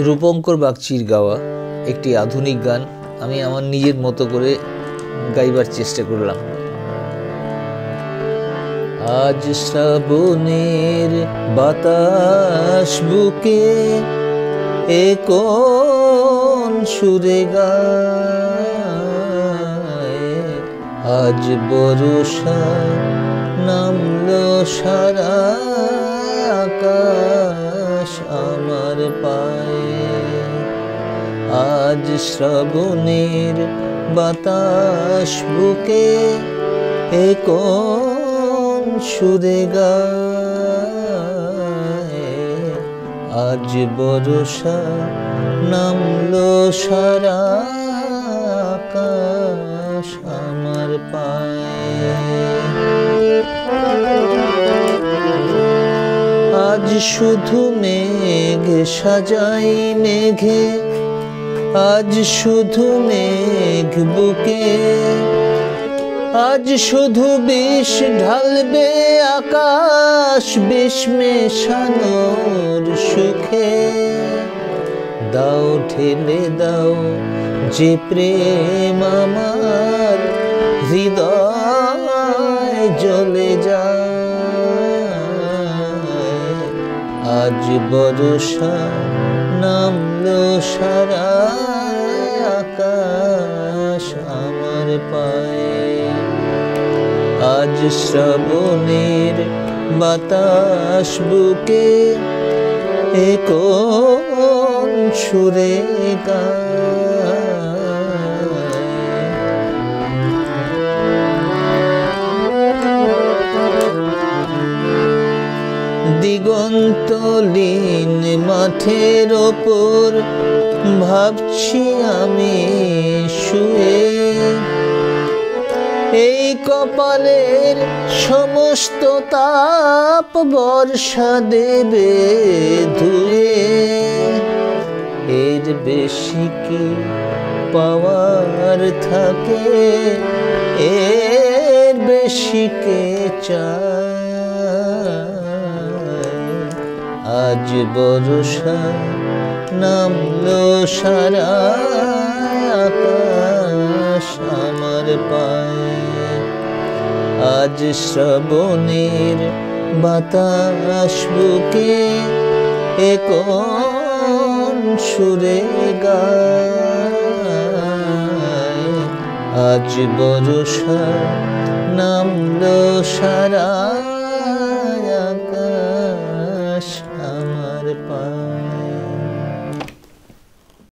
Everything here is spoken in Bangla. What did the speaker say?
রূপঙ্কর বাগচির গাওয়া একটি আধুনিক গান আমি আমার নিজের মতো করে গাইবার চেষ্টা করলাম। আজ শ্রাবণের বাতাস বুকে এ কোন সুরে গায়, আজ বর্ষা নামলো সারা আকাশ আমার পায়ে। আজ শ্রাবণের বাতাস বুকে এ কোন সুরে গায়, আজ বর্ষা নামলো সারা আকাশ আমার পায়ে। আজ শুধু মেঘ সাজাই মেঘে, আজ শুধু মেঘ বুকে, আজ শুধু বিষ ঢালবে আকাশ বিষ মেশানোর সুখে। দাও ঠেলে দাও যে প্রেম আমার হৃদয় জ্বলে যায়, আজ বর্ষা নামলো সারা আকাশ আমার পায়ে। আজ শ্রাবণের বাতাস বুকে এ কোন সুরে গায়। দিগন্তলীন মাঠের ওপর ভাবছি আমি শুয়ে, এই কপালের সমস্ত তাপ বর্ষা দেবে ধুয়ে। এর বেশি কি পাওয়ার থাকে, এর বেশি কে চায়। আজ বর্ষা নামলো সারা আকাশ আমার পায়ে। আজ শ্রাবণের বাতাস বুকে এ কোন সুরে গায়, আজ বর্ষা নামলো সারা আকাশ আমার পায়ে।